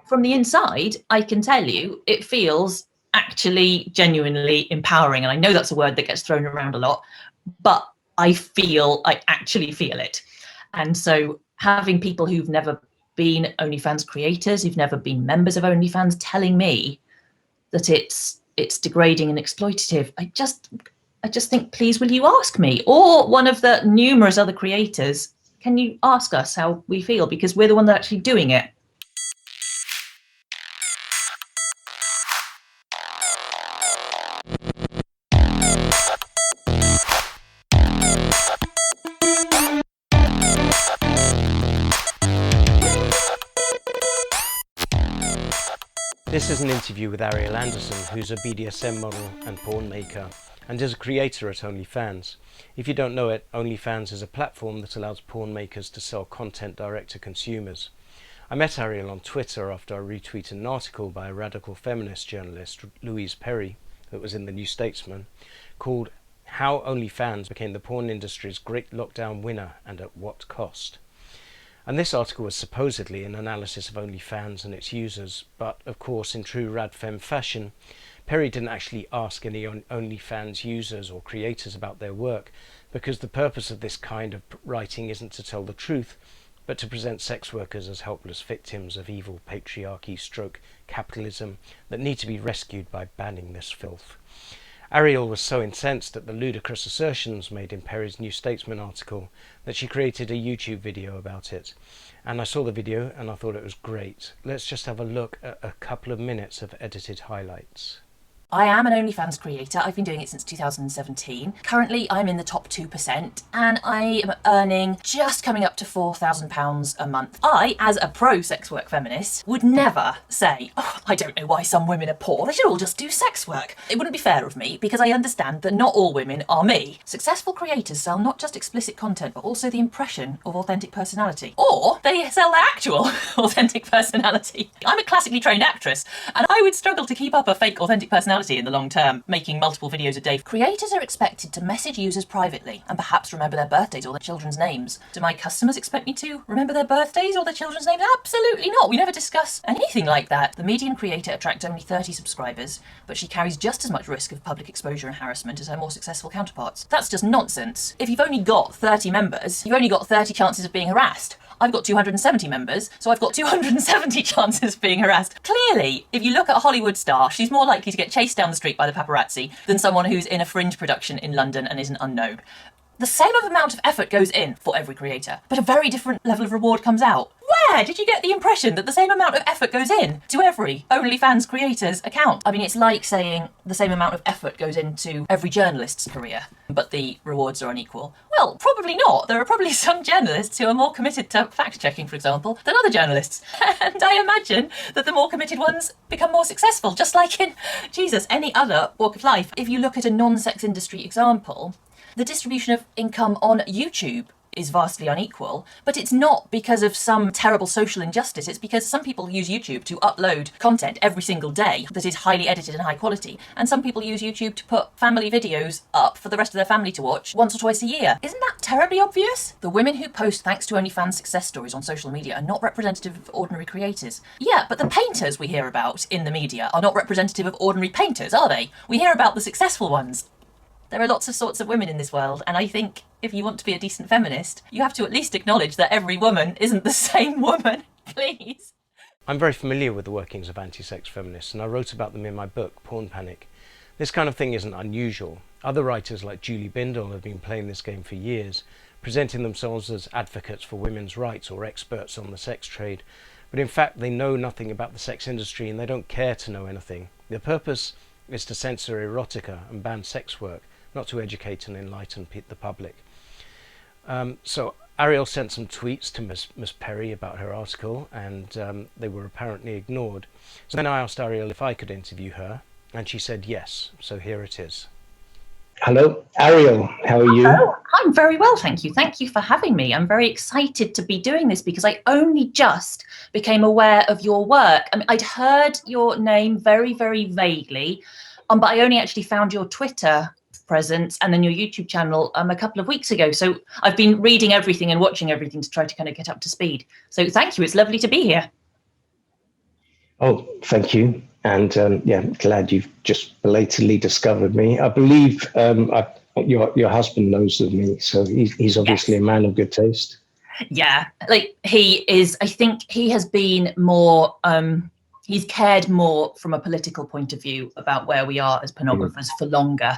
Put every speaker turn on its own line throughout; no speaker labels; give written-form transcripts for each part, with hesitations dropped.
from the inside, I can tell you, it feels actually genuinely empowering. And I know that's a word that gets thrown around a lot, but I actually feel it. And so having people who've never been OnlyFans creators, who've never been members of OnlyFans, telling me that it's degrading and exploitative, I just think, please, will you ask me, or one of the numerous other creators, can you ask us how we feel, because we're the one that's actually doing it.
This is an interview with Ariel Anderssen, who's a BDSM model and porn maker, and is a creator at OnlyFans. If you don't know it, OnlyFans is a platform that allows porn makers to sell content direct to consumers. I met Ariel on Twitter after I retweeted an article by a radical feminist journalist, Louise Perry, that was in the New Statesman, called "How OnlyFans Became the Porn Industry's Great Lockdown Winner and at What Cost?" And this article was supposedly an analysis of OnlyFans and its users, but of course, in true radfem fashion, Perry didn't actually ask any OnlyFans users or creators about their work, because the purpose of this kind of writing isn't to tell the truth, but to present sex workers as helpless victims of evil patriarchy / capitalism that need to be rescued by banning this filth. Ariel was so incensed at the ludicrous assertions made in Perry's New Statesman article that she created a YouTube video about it. And I saw the video and I thought it was great. Let's just have a look at a couple of minutes of edited highlights.
I am an OnlyFans creator. I've been doing it since 2017. Currently, I'm in the top 2% and I am earning just coming up to £4,000 a month. I, as a pro-sex work feminist, would never say, oh, I don't know why some women are poor. They should all just do sex work. It wouldn't be fair of me, because I understand that not all women are me. Successful creators sell not just explicit content, but also the impression of authentic personality. Or they sell their actual authentic personality. I'm a classically trained actress, and I would struggle to keep up a fake authentic personality in the long term, making multiple videos a day. Creators are expected to message users privately and perhaps remember their birthdays or their children's names. Do my customers expect me to remember their birthdays or their children's names? Absolutely not. We never discuss anything like that. The median creator attracts only 30 subscribers, but she carries just as much risk of public exposure and harassment as her more successful counterparts. That's just nonsense. If you've only got 30 members, you've only got 30 chances of being harassed. I've got 270 members, so I've got 270 chances of being harassed. Clearly, if you look at a Hollywood star, she's more likely to get chased down the street by the paparazzi than someone who's in a fringe production in London and is an unknown. The same amount of effort goes in for every creator, but a very different level of reward comes out. Where did you get the impression that the same amount of effort goes in to every OnlyFans creator's account? I mean, it's like saying the same amount of effort goes into every journalist's career, but the rewards are unequal. Well, probably not. There are probably some journalists who are more committed to fact-checking, for example, than other journalists. And I imagine that the more committed ones become more successful, just like in, any other walk of life. If you look at a non-sex industry example, the distribution of income on YouTube is vastly unequal, but it's not because of some terrible social injustice. It's because some people use YouTube to upload content every single day that is highly edited and high quality, and some people use YouTube to put family videos up for the rest of their family to watch once or twice a year. Isn't that terribly obvious? The women who post thanks to OnlyFans success stories on social media are not representative of ordinary creators. Yeah, but the painters we hear about in the media are not representative of ordinary painters, are they? We hear about the successful ones. There are lots of sorts of women in this world, and I think if you want to be a decent feminist, you have to at least acknowledge that every woman isn't the same woman, please.
I'm very familiar with the workings of anti-sex feminists, and I wrote about them in my book, Porn Panic. This kind of thing isn't unusual. Other writers like Julie Bindel have been playing this game for years, presenting themselves as advocates for women's rights or experts on the sex trade, but in fact they know nothing about the sex industry and they don't care to know anything. Their purpose is to censor erotica and ban sex work, not to educate and enlighten the public. So Ariel sent some tweets to Miss Perry about her article, and they were apparently ignored. So then I asked Ariel if I could interview her, and she said yes. So here it is.
Hello, Ariel. How are you?
Hello. I'm very well, thank you. Thank you for having me. I'm very excited to be doing this because I only just became aware of your work. I mean, I'd heard your name very, very vaguely, but I only actually found your Twitter presence and then your YouTube channel a couple of weeks ago. So I've been reading everything and watching everything to try to kind of get up to speed. So thank you. It's lovely to be here.
Oh, thank you. And yeah, glad you've just belatedly discovered me. I believe your husband knows of me, so he's obviously
Yes.
a man of good taste.
Yeah, like he is. I think he has been more. He's cared more from a political point of view about where we are as pornographers for longer,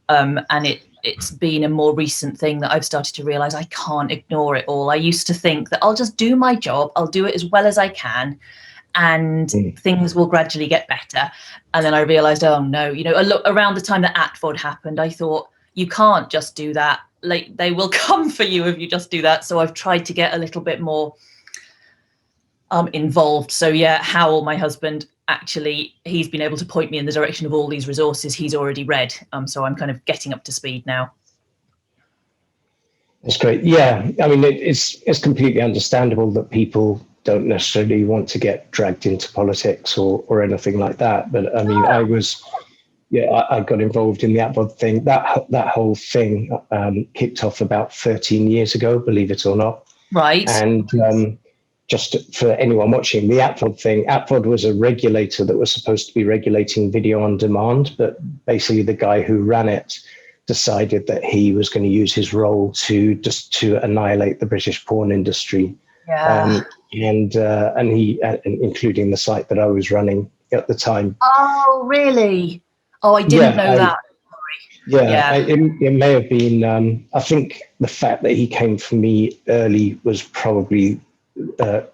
and it's been a more recent thing that I've started to realise I can't ignore it all. I used to think that I'll just do my job, I'll do it as well as I can, and things will gradually get better. And then I realised, oh no, around the time that Atford happened, I thought, you can't just do that. Like, they will come for you if you just do that. So I've tried to get a little bit more involved. So yeah, Howell, my husband, actually, he's been able to point me in the direction of all these resources he's already read. So I'm kind of getting up to speed now.
That's great. Yeah, I mean, it's completely understandable that people don't necessarily want to get dragged into politics or anything like that. But I mean, I got involved in the Atford thing. That whole thing kicked off about 13 years ago, believe it or not.
Right.
And just for anyone watching, the Atford was a regulator that was supposed to be regulating video on demand, but basically the guy who ran it decided that he was going to use his role to annihilate the British porn industry.
Yeah.
And he, including the site that I was running at the time.
Oh, really? Oh, I didn't know that.
Yeah. It may have been. I think the fact that he came for me early was probably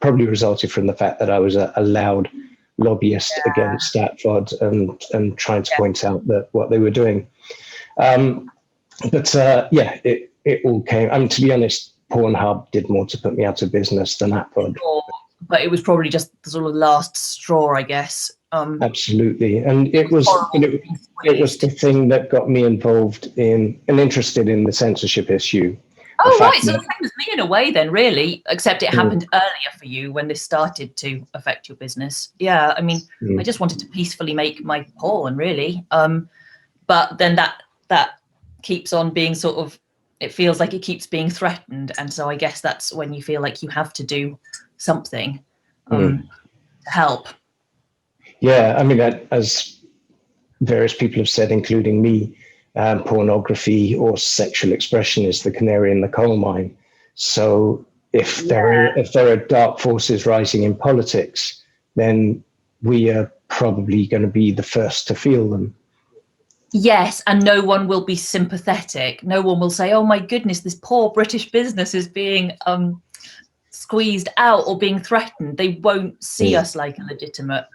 resulted from the fact that I was a loud lobbyist against Atford and trying to point out that what they were doing. It all came. I mean, to be honest, Pornhub did more to put me out of business than Atford.
But it was probably just the sort of last straw, I guess.
Absolutely, and it was the thing that got me involved in and interested in the censorship issue.
Oh, right, so the same as me in a way then, really, except it happened earlier for you when this started to affect your business. Yeah, I mean, I just wanted to peacefully make my porn, really. But then that keeps on being sort of, it feels like it keeps being threatened. And so I guess that's when you feel like you have to do something to help.
Yeah, I mean, as various people have said, including me, pornography or sexual expression is the canary in the coal mine. So if there are dark forces rising in politics, then we are probably going to be the first to feel them.
Yes, and no one will be sympathetic. No one will say, oh my goodness, this poor British business is being squeezed out or being threatened. They won't see us like a legitimate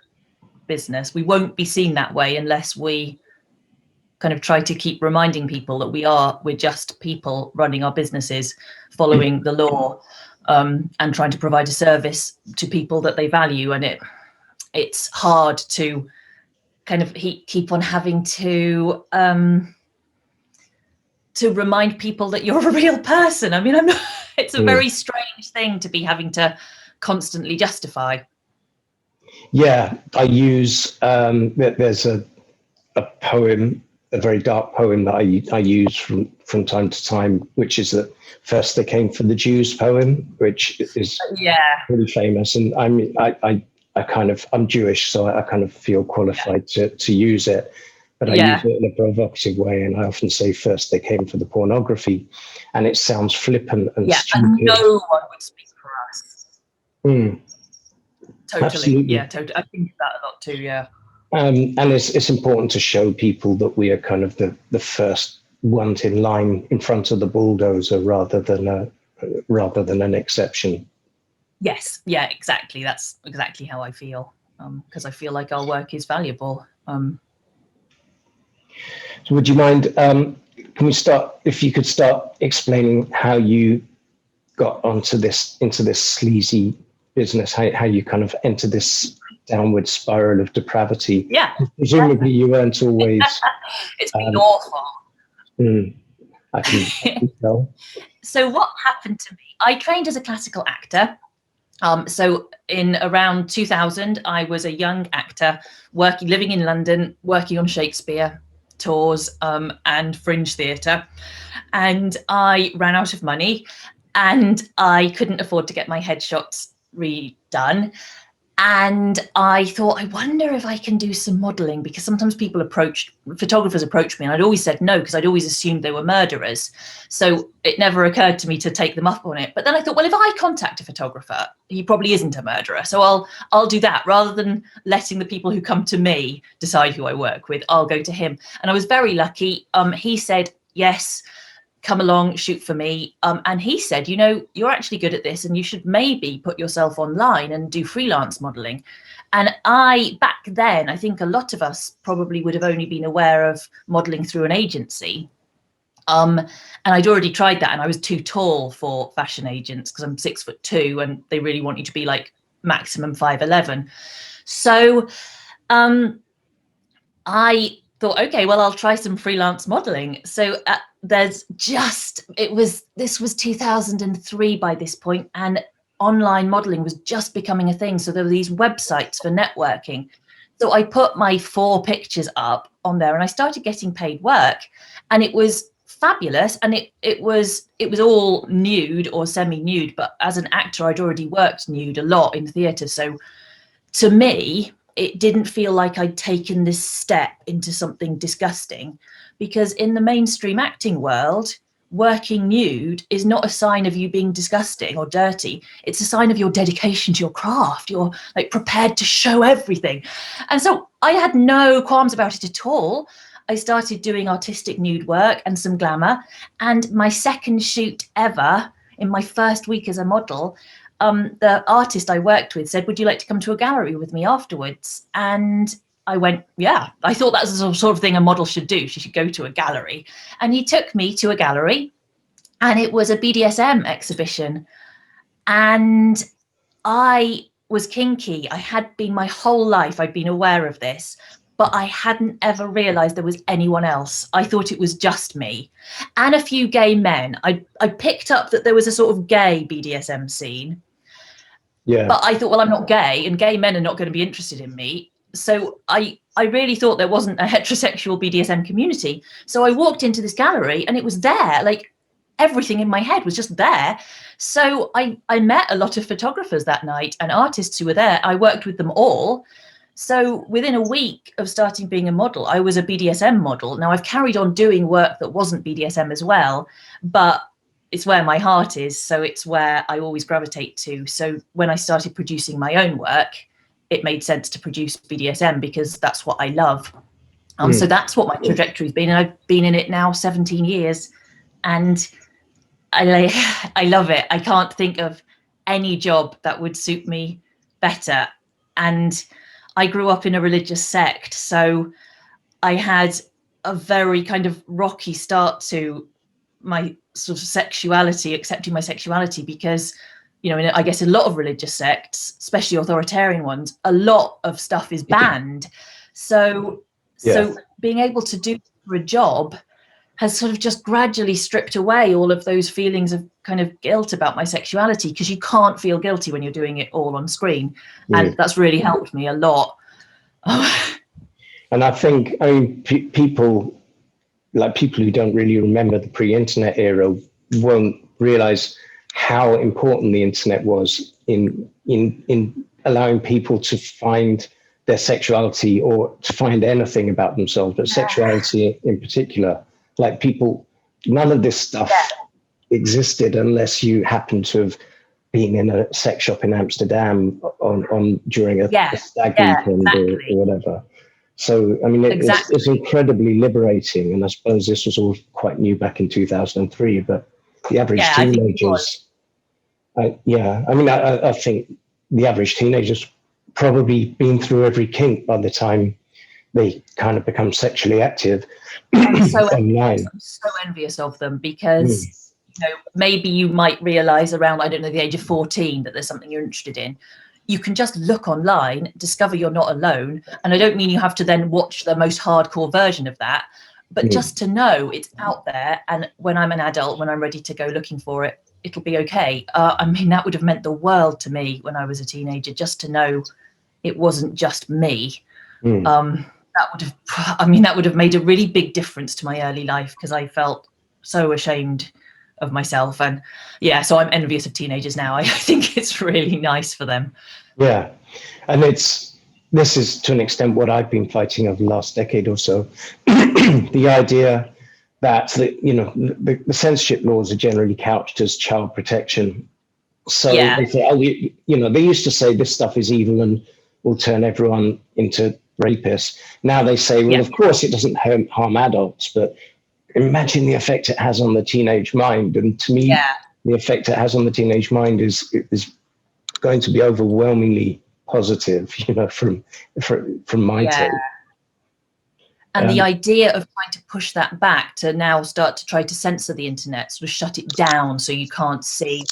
business. We won't be seen that way unless we kind of try to keep reminding people that we're just people running our businesses, following the law, and trying to provide a service to people that they value. And it's hard to kind of keep on having to remind people that you're a real person. I mean, it's a very strange thing to be having to constantly justify.
Yeah, I use there's a poem, a very dark poem that I use from time to time, which is the First They Came for the Jews poem, which is really famous. And I mean, I'm Jewish, so I kind of feel qualified to use it, but I use it in a provocative way. And I often say, first they came for the pornography, and it sounds flippant and stupid.
And no one would speak for us. Totally.
Absolutely.
Yeah, totally. I think that a lot too. Yeah.
And it's important to show people that we are kind of the first ones in line in front of the bulldozer rather than an exception.
Yes, yeah, exactly. That's exactly how I feel, because I feel like our work is valuable.
So would you mind, if you could start explaining how you got into this sleazy business, how you kind of entered this downward spiral of depravity.
Yeah.
Presumably you weren't always...
It's been awful.
I can tell.
So what happened to me? I trained as a classical actor. So in around 2000, I was a young actor living in London, working on Shakespeare tours and fringe theatre. And I ran out of money and I couldn't afford to get my headshots redone. And I thought, I wonder if I can do some modelling, because sometimes photographers approached me, and I'd always said no, because I'd always assumed they were murderers. So it never occurred to me to take them up on it. But then I thought, well, if I contact a photographer, he probably isn't a murderer. So I'll do that rather than letting the people who come to me decide who I work with. I'll go to him. And I was very lucky. He said, yes, come along, shoot for me. And he said, you know, you're actually good at this and you should maybe put yourself online and do freelance modelling. And back then, I think a lot of us probably would have only been aware of modelling through an agency. And I'd already tried that, and I was too tall for fashion agents because I'm 6'2", and they really want you to be like maximum 5'11". So I thought, okay, well, I'll try some freelance modelling. So this was 2003 by this point, and online modelling was just becoming a thing. So there were these websites for networking. So I put my 4 pictures up on there, and I started getting paid work, and it was fabulous. And it was all nude or semi-nude, but as an actor, I'd already worked nude a lot in theatre. So to me, it didn't feel like I'd taken this step into something disgusting, because in the mainstream acting world, working nude is not a sign of you being disgusting or dirty. It's a sign of your dedication to your craft. You're like prepared to show everything. And so I had no qualms about it at all. I started doing artistic nude work and some glamour. And my second shoot ever, in my first week as a model, the artist I worked with said, would you like to come to a gallery with me afterwards? And I went, yeah. I thought that's the sort of thing a model should do. She should go to a gallery. And he took me to a gallery, and it was a BDSM exhibition. And I was kinky. I had been my whole life, I'd been aware of this, but I hadn't ever realised there was anyone else. I thought it was just me and a few gay men. I picked up that there was a sort of gay BDSM scene. Yeah. But I thought, well, I'm not gay, and gay men are not going to be interested in me. So I really thought there wasn't a heterosexual BDSM community. So I walked into this gallery, and it was there. Like, everything in my head was just there. So I met a lot of photographers that night and artists who were there. I worked with them all. So within a week of starting being a model, I was a BDSM model. Now, I've carried on doing work that wasn't BDSM as well, but it's where my heart is. So it's where I always gravitate to. So when I started producing my own work, it made sense to produce BDSM because that's what I love. So that's what my trajectory's been. And I've been in it now 17 years. And I love it. I can't think of any job that would suit me better. And I grew up in a religious sect, so I had a very kind of rocky start to my sort of sexuality, accepting my sexuality, because, you know, I guess a lot of religious sects, especially authoritarian ones, a lot of stuff is banned. So being able to do for a job has sort of just gradually stripped away all of those feelings of kind of guilt about my sexuality, because you can't feel guilty when you're doing it all on screen. And that's really helped me a lot.
And I think, I mean, people who don't really remember the pre-internet era won't realize how important the internet was in allowing people to find their sexuality, or to find anything about themselves, but sexuality in particular. Like, people, none of this stuff existed unless you happened to have been in a sex shop in Amsterdam during a stag weekend or whatever. So, I mean, it's incredibly liberating. And I suppose this was all quite new back in 2003, but the average teenagers, I think the average teenager's probably been through every kink by the time they kind of become sexually active.
I'm so envious of them, because you know, maybe you might realize around, I don't know, the age of 14 that there's something you're interested in. You can just look online, discover you're not alone. And I don't mean you have to then watch the most hardcore version of that, but just to know it's out there. And when I'm an adult, when I'm ready to go looking for it, it'll be okay. I mean, that would have meant the world to me when I was a teenager, just to know it wasn't just me. That would have made a really big difference to my early life, because I felt so ashamed of myself. And yeah, so I'm envious of teenagers now. I think it's really nice for them.
Yeah, and this is to an extent what I've been fighting over the last decade or so. The idea that the censorship laws are generally couched as child protection. So they say, they used to say this stuff is evil and will turn everyone into rapists. Now they say, well, of course it doesn't harm adults, but imagine the effect it has on the teenage mind. And to me, the effect it has on the teenage mind is going to be overwhelmingly positive, from my take.
And the idea of trying to push that back to now start to try to censor the internet, sort of shut it down so you can't see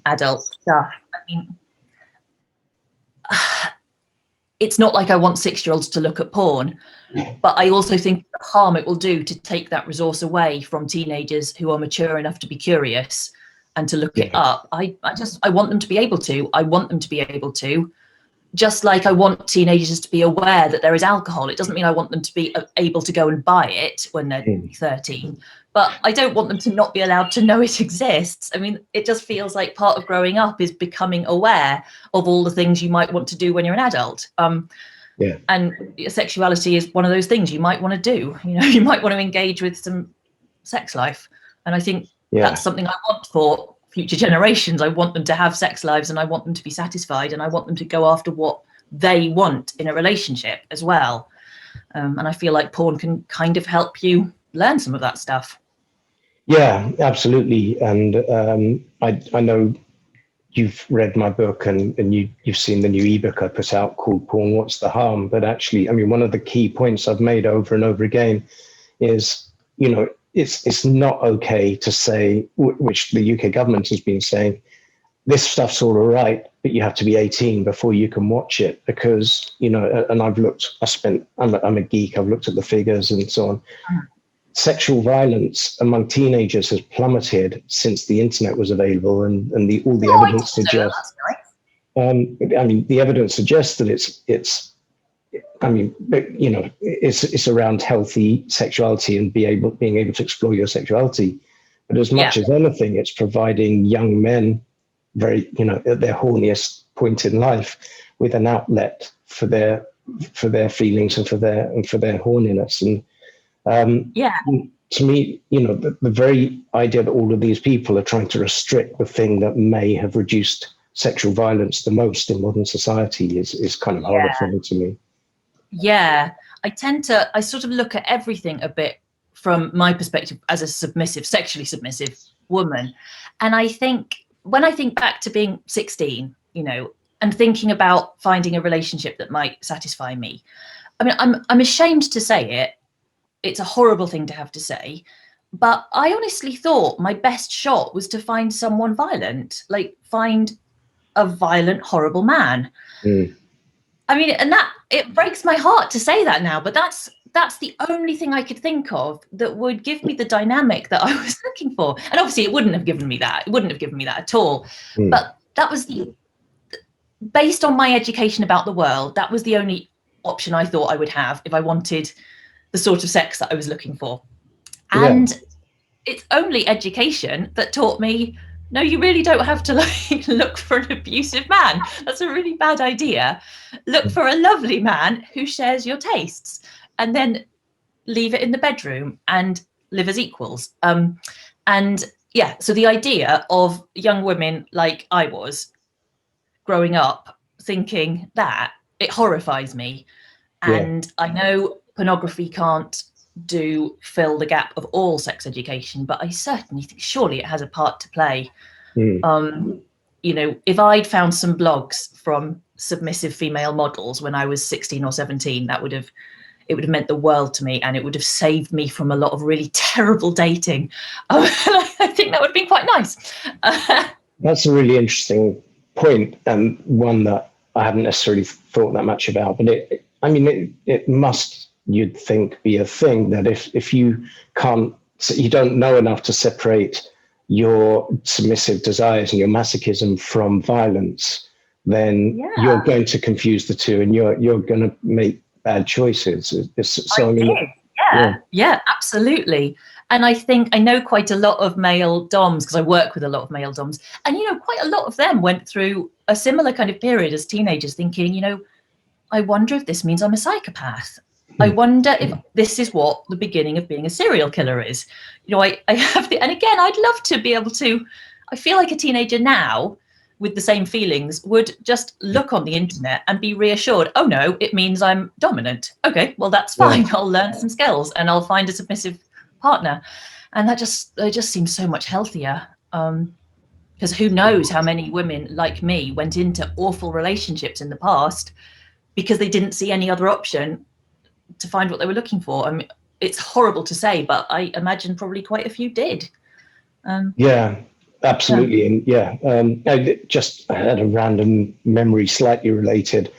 adult stuff. I mean, it's not like I want 6-year-olds to look at porn, but I also think the harm it will do to take that resource away from teenagers who are mature enough to be curious and to look it up. I want them to be able to. I want them to be able to. Just like I want teenagers to be aware that there is alcohol. It doesn't mean I want them to be able to go and buy it when they're 13, but I don't want them to not be allowed to know it exists. I mean, it just feels like part of growing up is becoming aware of all the things you might want to do when you're an adult. And sexuality is one of those things you might want to do. You might want to engage with some sex life. And I think that's something I want for future generations. I want them to have sex lives, and I want them to be satisfied, and I want them to go after what they want in a relationship as well. And I feel like porn can kind of help you learn some of that stuff.
Yeah, absolutely. And I know you've read my book and you've seen the new ebook I put out called Porn, What's the Harm? But actually, I mean, one of the key points I've made over and over again is, it's not okay to say, which the UK government has been saying, this stuff's all right, but you have to be 18 before you can watch it, because, and I'm a geek, I've looked at the figures and so on. Sexual violence among teenagers has plummeted since the internet was available, and all the evidence suggests. The evidence suggests that it's around healthy sexuality and being able to explore your sexuality. But as much as anything, it's providing young men at their horniest point in life with an outlet for their feelings and for their horniness. And to me, the very idea that all of these people are trying to restrict the thing that may have reduced sexual violence the most in modern society is kind of horrifying to me.
Yeah, I sort of look at everything a bit from my perspective as a sexually submissive woman. And I think when I think back to being 16, and thinking about finding a relationship that might satisfy me, I mean, I'm ashamed to say it. It's a horrible thing to have to say, but I honestly thought my best shot was to find someone violent, like find a violent, horrible man. I mean, and that it breaks my heart to say that now, but that's the only thing I could think of that would give me the dynamic that I was looking for. And obviously it wouldn't have given me that. It wouldn't have given me that at all. But that was based on my education about the world, that was the only option I thought I would have if I wanted the sort of sex that I was looking for. And it's only education that taught me, no, you really don't have to look for an abusive man. That's a really bad idea. Look for a lovely man who shares your tastes, and then leave it in the bedroom and live as equals. So the idea of young women like I was growing up thinking that, it horrifies me. And I know pornography can't fill the gap of all sex education, but I certainly think surely it has a part to play. If I'd found some blogs from submissive female models when I was 16 or 17, it would have meant the world to me, and it would have saved me from a lot of really terrible dating. I think that would have been quite nice.
That's a really interesting point, and one that I haven't necessarily thought that much about, but it must, you'd think, be a thing that if you don't know enough to separate your submissive desires and your masochism from violence, then you're going to confuse the two, and you're going to make bad choices.
Absolutely. And I think I know quite a lot of male doms because I work with a lot of male doms. And, quite a lot of them went through a similar kind of period as teenagers thinking, I wonder if this means I'm a psychopath. I wonder if this is what the beginning of being a serial killer is. I have and again, I'd love to be able to, I feel like a teenager now with the same feelings would just look on the internet and be reassured, oh no, it means I'm dominant. Okay, well, that's fine. Yeah. I'll learn some skills and I'll find a submissive partner. And it just seems so much healthier. Because who knows how many women like me went into awful relationships in the past because they didn't see any other option to find what they were looking for. I mean, it's horrible to say, but I imagine probably quite a few did.
Yeah, absolutely. And I had a random memory slightly related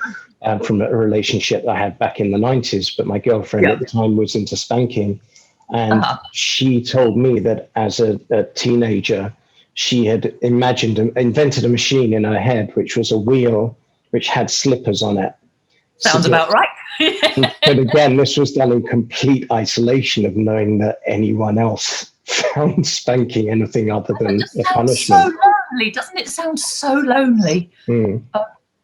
from a relationship I had back in the 90s, but my girlfriend at the time was into spanking. And she told me that as a teenager, she had invented a machine in her head, which was a wheel which had slippers on it.
Sounds about right.
But again, this was done in complete isolation of knowing that anyone else found spanking anything other than a punishment.
So lonely, doesn't it sound so lonely? And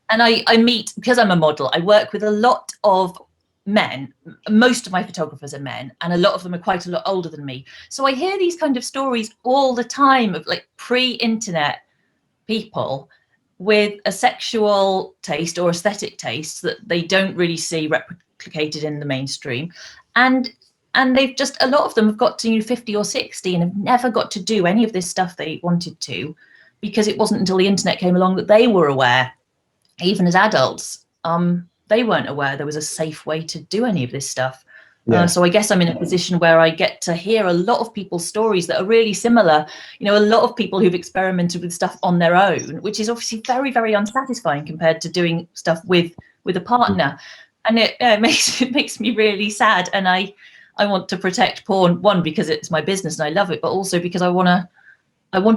I meet, because I'm a model, I work with a lot of men. Most of my photographers are men, and a lot of them are quite a lot older than me. So I hear these kind of stories all the time of like pre-internet people with a sexual taste or aesthetic taste that they don't really see replicated in the mainstream, and they've just, a lot of them have got to 50 or 60 and have never got to do any of this stuff they wanted to, because it wasn't until the internet came along that they were aware. Even as adults, they weren't aware there was a safe way to do any of this stuff. So I guess I'm in a position where I get to hear a lot of people's stories that are really similar. A lot of people who've experimented with stuff on their own, which is obviously very, very unsatisfying compared to doing stuff with a partner. And it makes me really sad. And I want to protect porn, one, because it's my business and I love it, but also because I want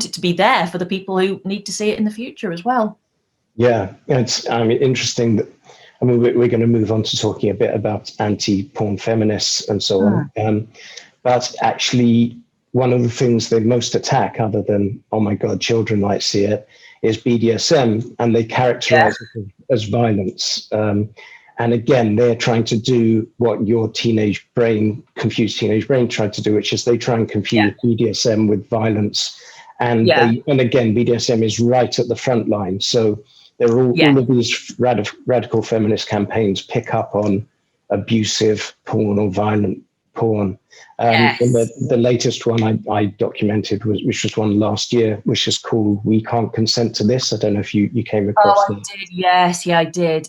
it to be there for the people who need to see it in the future as well.
Yeah, it's interesting that, we're going to move on to talking a bit about anti-porn feminists and so on. But actually, one of the things they most attack, other than, oh my God, children might see it, is BDSM, and they characterize it as violence. And again, they're trying to do what your confused teenage brain tried to do, which is they try and confuse BDSM with violence. And again, BDSM is right at the front line. So there are all of these radical feminist campaigns pick up on abusive porn or violent porn. And the latest one I documented, which was one last year, which is called "We Can't Consent to This." I don't know if you came across that.
I did. Yes, I did.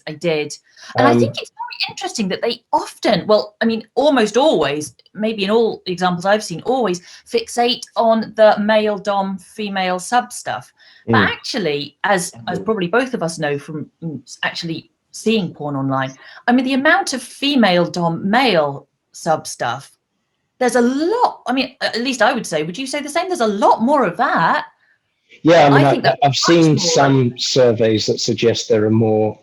And I think it's very interesting that they often, almost always, maybe in all examples I've seen, always fixate on the male dom, female sub stuff. But actually, as probably both of us know from actually seeing porn online, the amount of female dom, male sub stuff, there's a lot. At least I would say, would you say the same? There's a lot more of that.
Yeah, I've seen some surveys that suggest there are more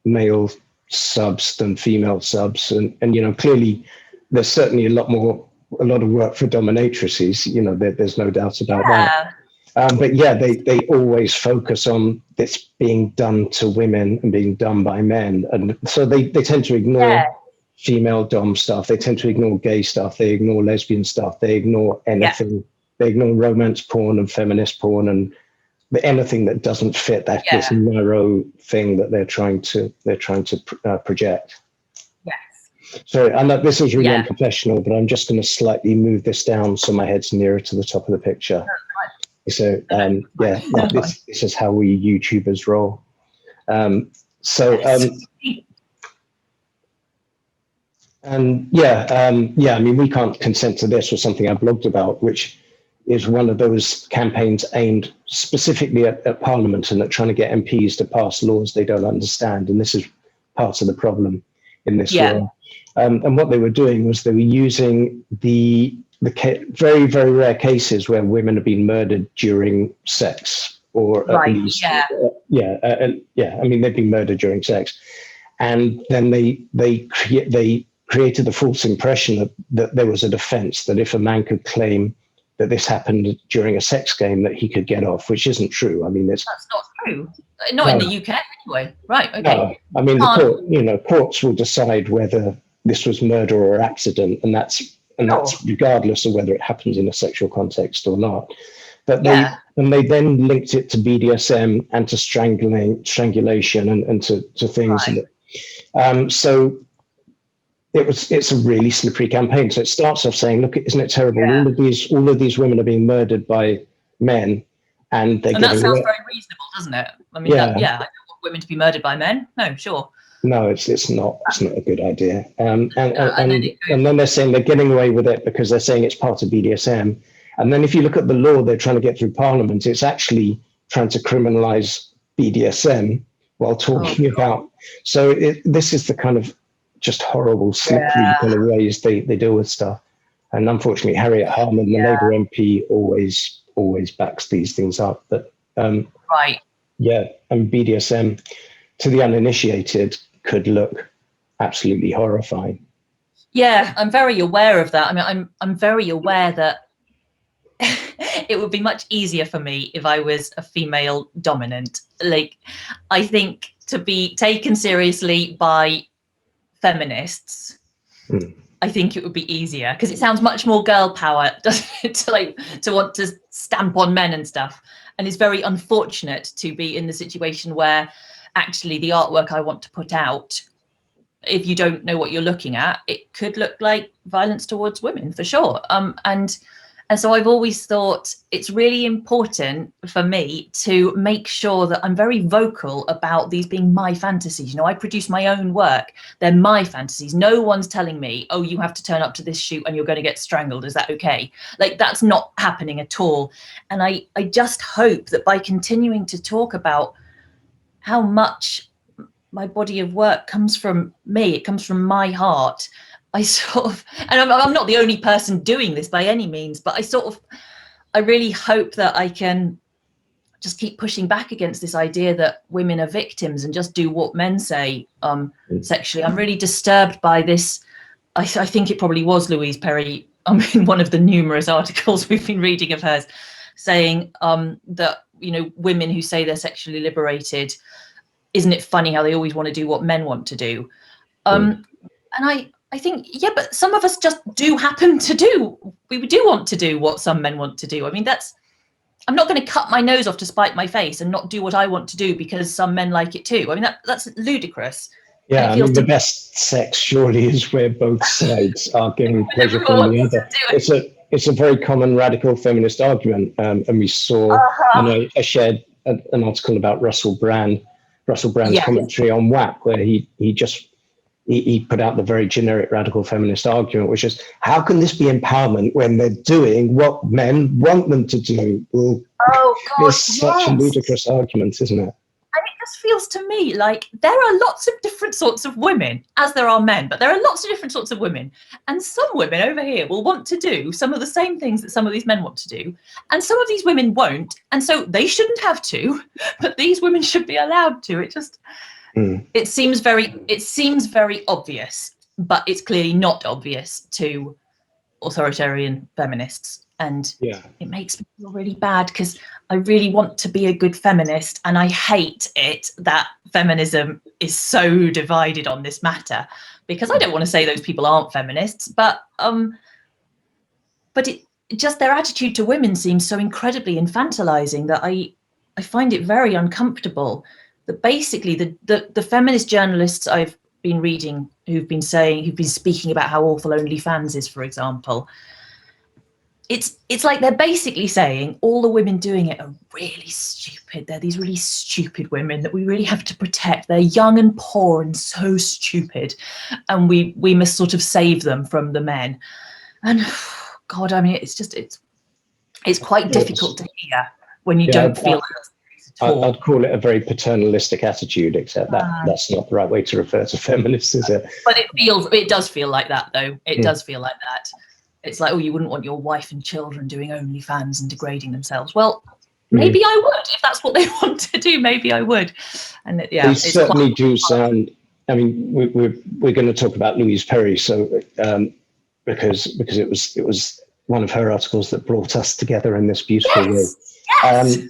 male subs than female subs, and clearly there's certainly a lot of work for dominatrices. There's no doubt about that. But they always focus on this being done to women and being done by men, and so they tend to ignore female dom stuff. They tend to ignore gay stuff. They ignore lesbian stuff. They ignore anything. They ignore romance porn and feminist porn and anything that doesn't fit this narrow thing that they're trying to project.
Yes.
So I know this is really unprofessional, but I'm just going to slightly move this down so my head's nearer to the top of the picture. So this is how we YouTubers roll. We can't consent to this was something I blogged about, which is one of those campaigns aimed specifically at Parliament and at trying to get MPs to pass laws they don't understand. And this is part of the problem in this law. And what they were doing was they were using the very, very rare cases where women have been murdered during sex, or at least, they've been murdered during sex. And then they created the false impression that there was a defense, that if a man could claim that this happened during a sex game, that he could get off, which isn't true. I mean,
that's not true. Not in the UK anyway. Right, okay.
No, I mean, the courts will decide whether this was murder or accident, and that's regardless of whether it happens in a sexual context or not. But they then linked it to BDSM and to strangulation and to things. Right. So it's a really slippery campaign. So it starts off saying, "Look, isn't it terrible? Yeah. All of these women are being murdered by men, and that sounds
very reasonable, doesn't it? I mean, I don't want women to be murdered by men. No, sure.
No, it's not a good idea. And then they're saying they're getting away with it because they're saying it's part of BDSM. And then if you look at the law they're trying to get through Parliament, it's actually trying to criminalise BDSM while talking about. So this is the kind of just horrible, slippery kind of ways they deal with stuff. And unfortunately, Harriet Harman, the Labour MP, always backs these things up. But and BDSM to the uninitiated could look absolutely horrifying.
Yeah, I'm very aware of that. I mean, I'm very aware that it would be much easier for me if I was a female dominant. Like, I think to be taken seriously by feminists, I think it would be easier because it sounds much more girl power, doesn't it, to want to stamp on men and stuff. And it's very unfortunate to be in the situation where actually the artwork I want to put out, if you don't know what you're looking at, it could look like violence towards women for sure. And so I've always thought it's really important for me to make sure that I'm very vocal about these being my fantasies. You know, I produce my own work. They're my fantasies. No one's telling me, oh, you have to turn up to this shoot and you're going to get strangled. Is that okay? Like, that's not happening at all. And I just hope that by continuing to talk about how much my body of work comes from me, it comes from my heart, I sort of, and I'm not the only person doing this by any means, but I really hope that I can just keep pushing back against this idea that women are victims and just do what men say sexually. I'm really disturbed by this. I think it probably was Louise Perry in one of the numerous articles we've been reading of hers, saying that, you know, women who say they're sexually liberated, isn't it funny how they always want to do what men want to do? And I think, yeah, but some of us just do happen to do, we do want to do what some men want to do. I mean, I'm not going to cut my nose off to spite my face and not do what I want to do because some men like it too. I mean, that's ludicrous.
Yeah, I mean, the best sex surely is where both sides are getting pleasure from the other. It's a very common radical feminist argument. And we saw, I shared an article about Russell Brand's commentary on WAP, where he put out the very generic radical feminist argument, which is, how can this be empowerment when they're doing what men want them to do? Well, it's such a ludicrous argument, isn't it?
And it just feels to me like there are lots of different sorts of women, as there are men, but there are lots of different sorts of women. And some women over here will want to do some of the same things that some of these men want to do. And some of these women won't. And so they shouldn't have to, but these women should be allowed to. It just... It seems very obvious, but it's clearly not obvious to authoritarian feminists. And it makes me feel really bad because I really want to be a good feminist. And I hate it that feminism is so divided on this matter, because I don't want to say those people aren't feminists, but it just, their attitude to women seems so incredibly infantilizing that I find it very uncomfortable. That basically the feminist journalists I've been reading who've been speaking about how awful OnlyFans is, for example, it's like they're basically saying all the women doing it are really stupid. They're these really stupid women that we really have to protect. They're young and poor and so stupid, and we must sort of save them from the men. And God, I mean, it's quite difficult to hear when you don't feel.
I'd call it a very paternalistic attitude, except that's not the right way to refer to feminists, is it?
But it does feel like that, though. It does feel like that. It's like, oh, you wouldn't want your wife and children doing OnlyFans and degrading themselves. Well, maybe I would. If that's what they want to do, maybe I would. And
they certainly do sound I mean, we're going to talk about Louise Perry, so because it was one of her articles that brought us together in this beautiful way.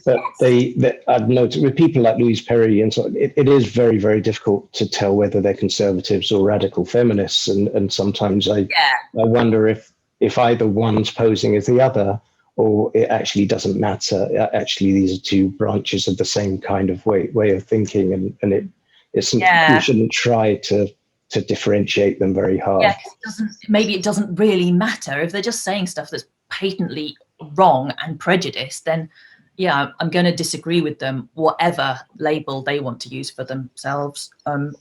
But I've noticed with people like Louise Perry, and so it is very, very difficult to tell whether they're conservatives or radical feminists, and sometimes I wonder if either one's posing as the other, or it actually doesn't matter. Actually, these are two branches of the same kind of way of thinking, and you shouldn't try to differentiate them very hard.
Yeah, 'cause maybe it doesn't really matter if they're just saying stuff that's patently wrong and prejudiced. Then, yeah, I'm going to disagree with them, whatever label they want to use for themselves.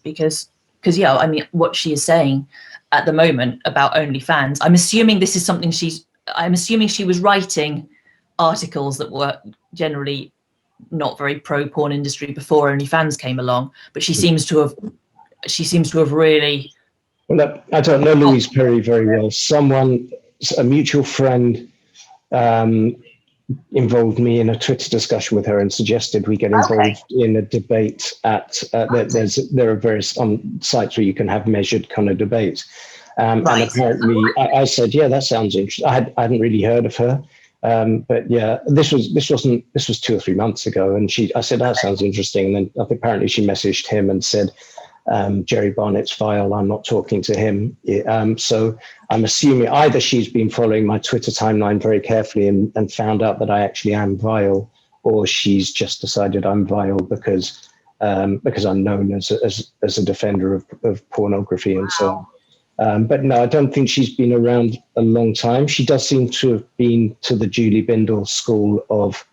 Because yeah, I mean, what she is saying at the moment about OnlyFans, I'm assuming this is something I'm assuming she was writing articles that were generally not very pro porn industry before OnlyFans came along, but she seems to have really.
Well, I don't know Louise Perry very well. A mutual friend, involved me in a Twitter discussion with her and suggested we get involved in a debate at. There are various sites where you can have measured kind of debates. And apparently, I said, yeah, that sounds interesting. I hadn't really heard of her, but yeah, this was 2 or 3 months ago, and I said that sounds interesting, and then apparently she messaged him and said, Jerry Barnett's vile, I'm not talking to him. So I'm assuming either she's been following my Twitter timeline very carefully and found out that I actually am vile, or she's just decided I'm vile because I'm known as a defender of pornography and so on. But no, I don't think she's been around a long time. She does seem to have been to the Julie Bindel school of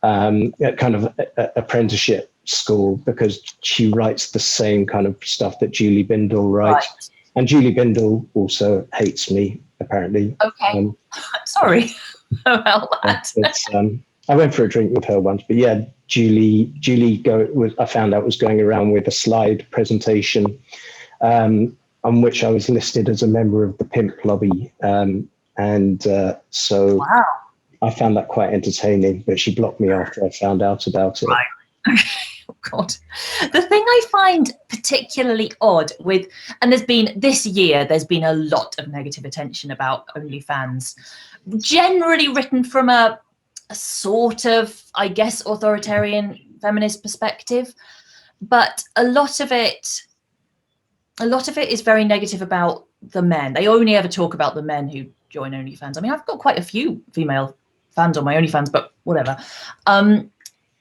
kind of apprenticeship school, because she writes the same kind of stuff that Julie Bindel writes. Right. And Julie Bindel also hates me, apparently.
Okay. Sorry about that.
I went for a drink with her once, but yeah, Julie I found out was going around with a slide presentation, on which I was listed as a member of the pimp lobby. So wow. I found that quite entertaining, but she blocked me after I found out about it.
Right. Oh God. The thing I find particularly odd and there's been a lot of negative attention about OnlyFans, generally written from a sort of, I guess, authoritarian feminist perspective, but a lot of it is very negative about the men. They only ever talk about the men who join OnlyFans. I mean, I've got quite a few female fans on my OnlyFans, but whatever.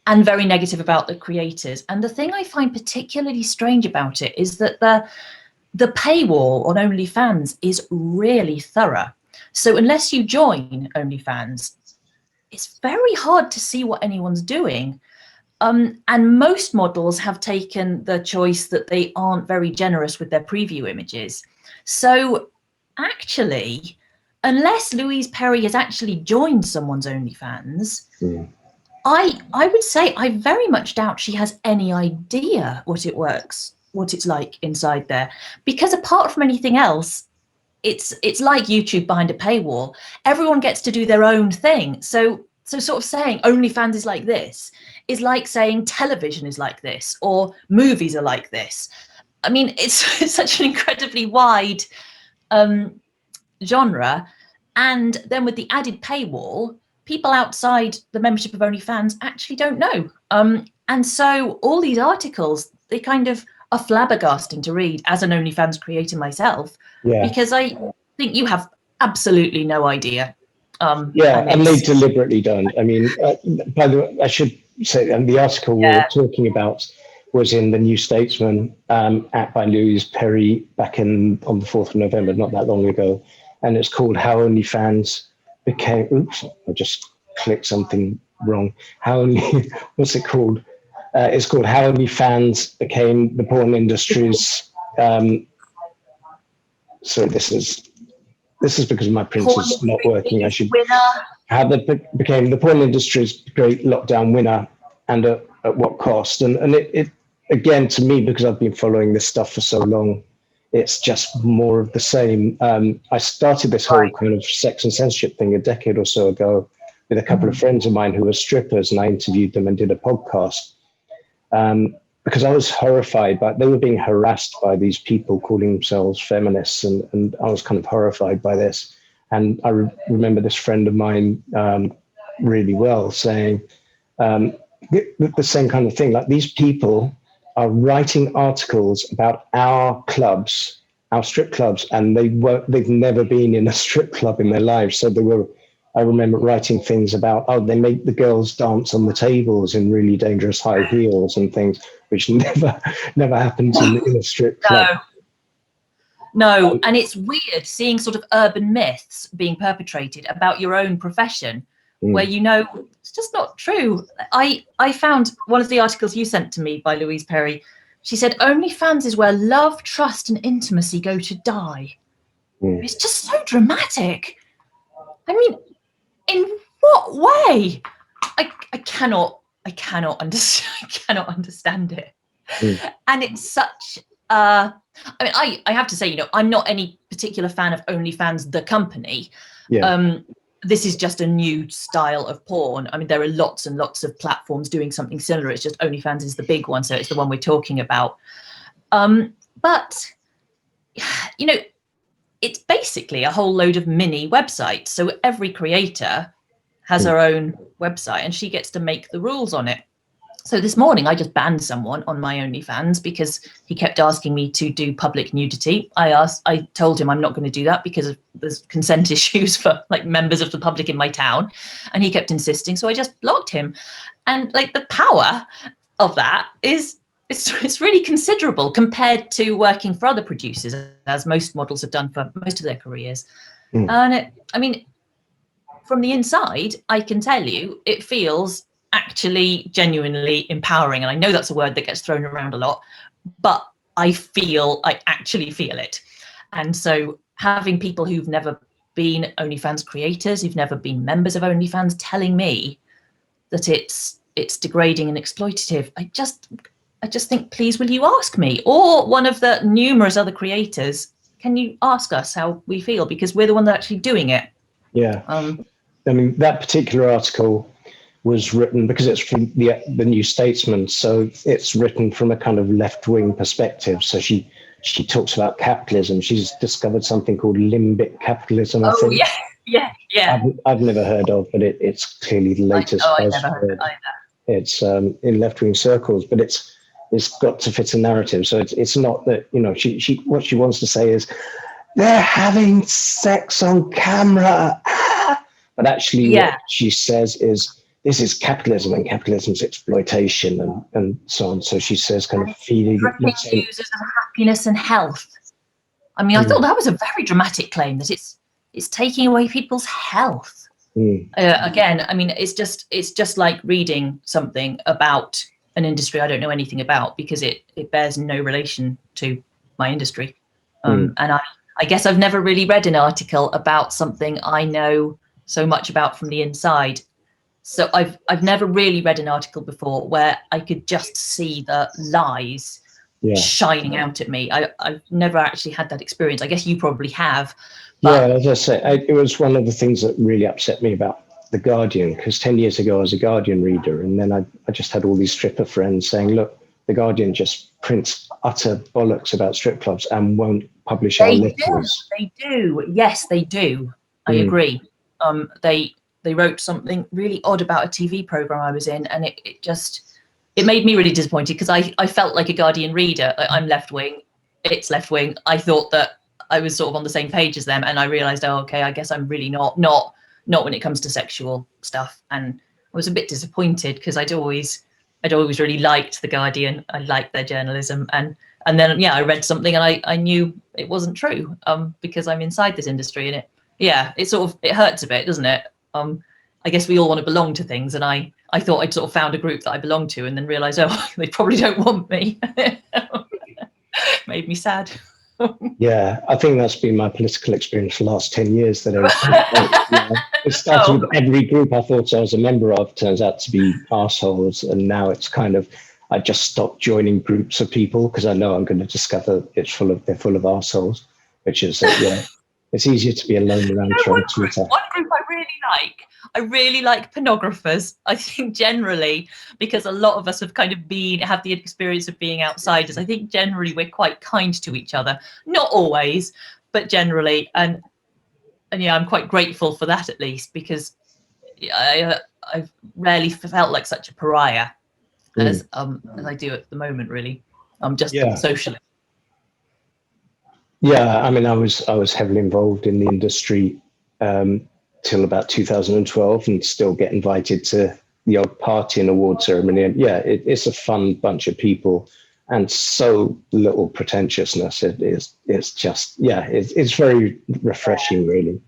And very negative about the creators. And the thing I find particularly strange about it is that the paywall on OnlyFans is really thorough. So unless you join OnlyFans, it's very hard to see what anyone's doing. And most models have taken the choice that they aren't very generous with their preview images. So actually, unless Louise Perry has actually joined someone's OnlyFans, I would say I very much doubt she has any idea what it's like inside there. Because apart from anything else, it's like YouTube behind a paywall. Everyone gets to do their own thing. So sort of saying OnlyFans is like this is like saying television is like this or movies are like this. I mean, it's such an incredibly wide genre. And then with the added paywall, people outside the membership of OnlyFans actually don't know. And so all these articles, they kind of are flabbergasting to read as an OnlyFans creator myself, because I think you have absolutely no idea.
And they deliberately don't. I mean, by the way, I should say, the article we were talking about was in the New Statesman by Louise Perry back on the 4th of November, not that long ago. And it's called How OnlyFans Became, oops, I just clicked something wrong. What's it called? It's called How OnlyFans Became the Porn Industry's, so this is because my printer's not working. How they became the porn industry's great lockdown winner, and at what cost? And it again, to me, because I've been following this stuff for so long, it's just more of the same. I started this whole kind of sex and censorship thing a decade or so ago with a couple of friends of mine who were strippers, and I interviewed them and did a podcast. because I was horrified, but they were being harassed by these people calling themselves feminists, and I was kind of horrified by this. And I remember this friend of mine really well saying the same kind of thing. Like, these people are writing articles about our clubs, our strip clubs, and they've never been in a strip club in their lives. So I remember writing things about, oh, they make the girls dance on the tables in really dangerous high heels and things, which never happens in a strip club.
No, and it's weird seeing sort of urban myths being perpetrated about your own profession, where it's just not true. I found one of the articles you sent to me by Louise Perry. She said, OnlyFans is where love, trust and intimacy go to die. It's just so dramatic. I mean, in what way? I cannot understand it. And it's such I mean, I have to say, I'm not any particular fan of OnlyFans, the company. This is just a new style of porn. I mean, there are lots and lots of platforms doing something similar. It's just OnlyFans is the big one, so it's the one we're talking about. But, it's basically a whole load of mini websites. So every creator has her own website and she gets to make the rules on it. So this morning, I just banned someone on my OnlyFans because he kept asking me to do public nudity. I told him I'm not going to do that because there's consent issues for like members of the public in my town. And he kept insisting. So I just blocked him. And like the power of that it's really considerable compared to working for other producers, as most models have done for most of their careers. And from the inside, I can tell you, it feels actually genuinely empowering. And I know that's a word that gets thrown around a lot, but I actually feel it. And so having people who've never been OnlyFans creators, who've never been members of OnlyFans, telling me that it's degrading and exploitative, I just think, please, will you ask me or one of the numerous other creators, can you ask us how we feel? Because we're the one that's actually doing it.
Yeah. I mean, that particular article was written because it's from the New Statesman, so it's written from a kind of left-wing perspective. So she talks about capitalism. She's discovered something called limbic capitalism. I think. Yeah. I've never heard of, but it's clearly the latest.
I never heard of it either.
It's in left-wing circles, but it's got to fit a narrative. So it's not that she what she wants to say is they're having sex on camera, but actually what she says is, this is capitalism and capitalism's exploitation and so on. So she says kind of feeding
users of happiness and health. I mean, I thought that was a very dramatic claim, that it's taking away people's health. Again, I mean, it's just like reading something about an industry I don't know anything about, because it bears no relation to my industry. And I guess I've never really read an article about something I know so much about from the inside. So I've never really read an article before where I could just see the lies shining out at me. I've never actually had that experience. I guess you probably have. But
as I say, it was one of the things that really upset me about The Guardian, because 10 years ago I was a Guardian reader, and then I just had all these stripper friends saying, look, The Guardian just prints utter bollocks about strip clubs and won't publish our listings.
They do. Yes, they do. I agree. They wrote something really odd about a TV program I was in, and it made me really disappointed, because I felt like a Guardian reader. I'm left wing, it's left wing. I thought that I was sort of on the same page as them, and I realized, oh, okay, I guess I'm really not when it comes to sexual stuff. And I was a bit disappointed, because I'd always really liked the Guardian. I liked their journalism, and then I read something and I knew it wasn't true, because I'm inside this industry, and it hurts a bit, doesn't it? I guess we all want to belong to things, and I thought I'd sort of found a group that I belong to, and then realised, oh, they probably don't want me. Made me sad.
Yeah, I think that's been my political experience for the last 10 years. That it started with every group I thought I was a member of turns out to be arseholes, and now it's kind of, I just stopped joining groups of people because I know I'm going to discover they're full of arseholes, which is it's easier to be alone around trying to Twitter.
One group I really like pornographers. I think generally, because a lot of us have kind of have the experience of being outsiders, I think generally we're quite kind to each other. Not always, but generally. And yeah, I'm quite grateful for that, at least, because I've rarely felt like such a pariah as I do at the moment, really. Just socially.
Yeah, I mean, I was heavily involved in the industry till about 2012, and still get invited to the odd party and award ceremony. And yeah, it's a fun bunch of people, and so little pretentiousness. It's just, yeah, it's very refreshing, really.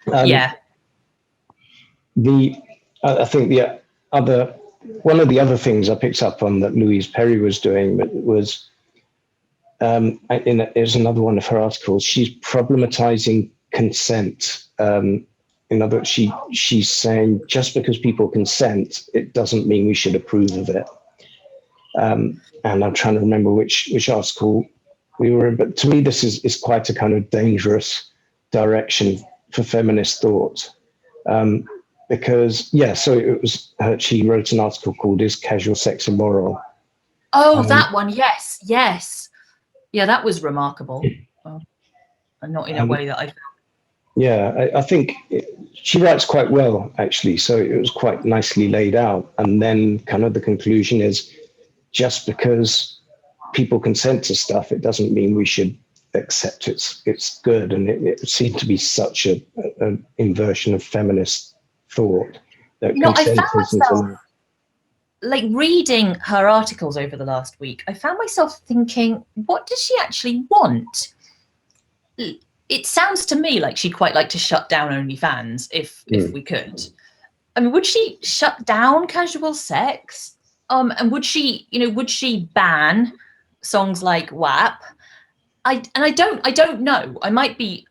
Yeah.
I think one of the other things I picked up on that Louise Perry was doing was, there's another one of her articles. She's problematizing consent. In other words, she's saying just because people consent, it doesn't mean we should approve of it. And I'm trying to remember which article we were in, but to me, this is quite a kind of dangerous direction for feminist thought. Because, so it was, she wrote an article called "Is Casual Sex Immoral?"
Oh, that one. Yes. Yeah, that was remarkable. And not in a way that I felt.
Yeah, I think she writes quite well, actually. So it was quite nicely laid out. And then kind of the conclusion is, just because people consent to stuff, it doesn't mean we should accept it's good. And it seemed to be such an inversion of feminist thought. That
I found myself, like, reading her articles over the last week, I found myself thinking, what does she actually want? It sounds to me like she'd quite like to shut down OnlyFans if we could. I mean, would she shut down casual sex? And would she ban songs like WAP? I don't know.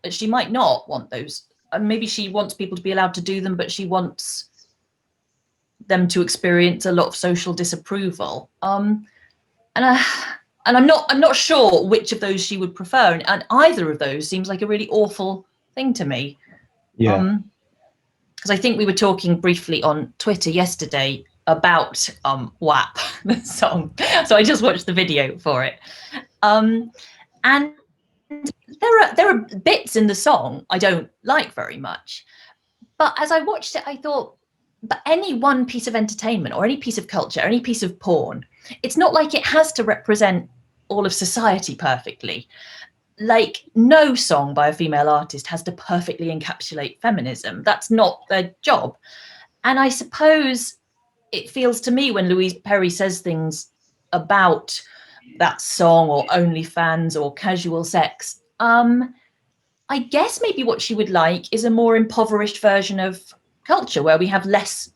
She might not want those. Maybe she wants people to be allowed to do them, but she wants them to experience a lot of social disapproval. And I'm not sure which of those she would prefer, and either of those seems like a really awful thing to me.
Yeah.
Because I think we were talking briefly on Twitter yesterday about WAP, the song. So I just watched the video for it, and there are bits in the song I don't like very much. But as I watched it, I thought, but any one piece of entertainment or any piece of culture, any piece of porn, it's not like it has to represent all of society perfectly. Like, no song by a female artist has to perfectly encapsulate feminism. That's not their job. And I suppose it feels to me when Louise Perry says things about that song or OnlyFans or casual sex, I guess maybe what she would like is a more impoverished version of culture where we have less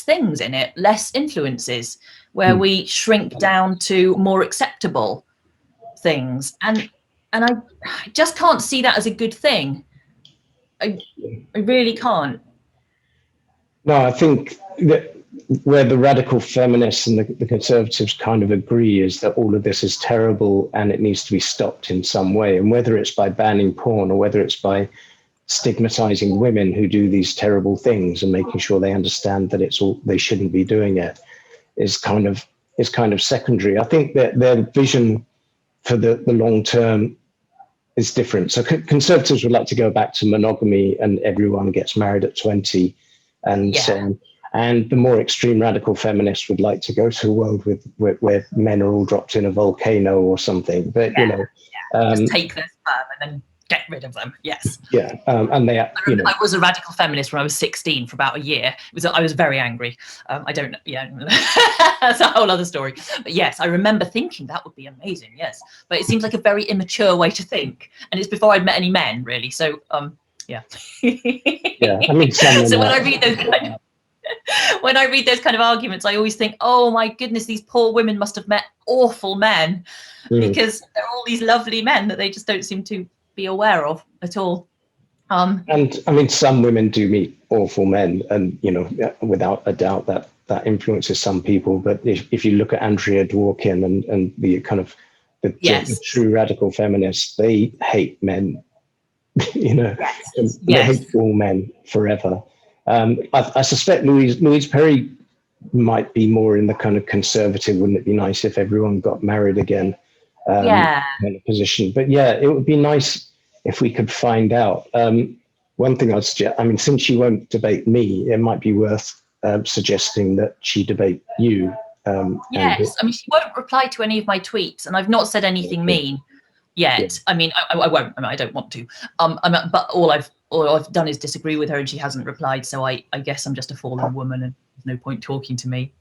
things in it, less influences, where we shrink down to more acceptable things. And I just can't see that as a good thing. I really can't.
No, I think that where the radical feminists and the conservatives kind of agree is that all of this is terrible and it needs to be stopped in some way. And whether it's by banning porn or whether it's by stigmatizing women who do these terrible things and making sure they understand that they shouldn't be doing it is kind of secondary. I think that their vision for the long term is different. So conservatives would like to go back to monogamy and everyone gets married at 20 and so on. And the more extreme radical feminists would like to go to a world where men are all dropped in a volcano or something. But
just take their sperm and then get rid of them. Yes.
Yeah. And they,
I was a radical feminist when I was 16 for about a year. I was very angry. I don't know. Yeah, that's a whole other story. But yes, I remember thinking that would be amazing. Yes, but it seems like a very immature way to think, and it's before I'd met any men, really. So yeah.
Yeah. I mean,
so when I read those kind of arguments, I always think, oh my goodness, these poor women must have met awful men, because there are all these lovely men that they just don't seem to be aware of at all.
And I mean, some women do meet awful men, and without a doubt that influences some people. But if you look at Andrea Dworkin and the kind of the true radical feminists, they hate men you know,
Yes.
they hate all men forever. I suspect Louise Perry might be more in the kind of conservative, wouldn't it be nice if everyone got married again
Yeah.
kind of position. But yeah, it would be nice if we could find out. One thing I'd suggest, I mean, since she won't debate me, it might be worth suggesting that she debate you.
Yes, I mean, she won't reply to any of my tweets, and I've not said anything mean yet.
Yeah.
I mean, I won't. I mean, I don't want to. But all I've done is disagree with her, and she hasn't replied. So I guess I'm just a fallen woman, and there's no point talking to me.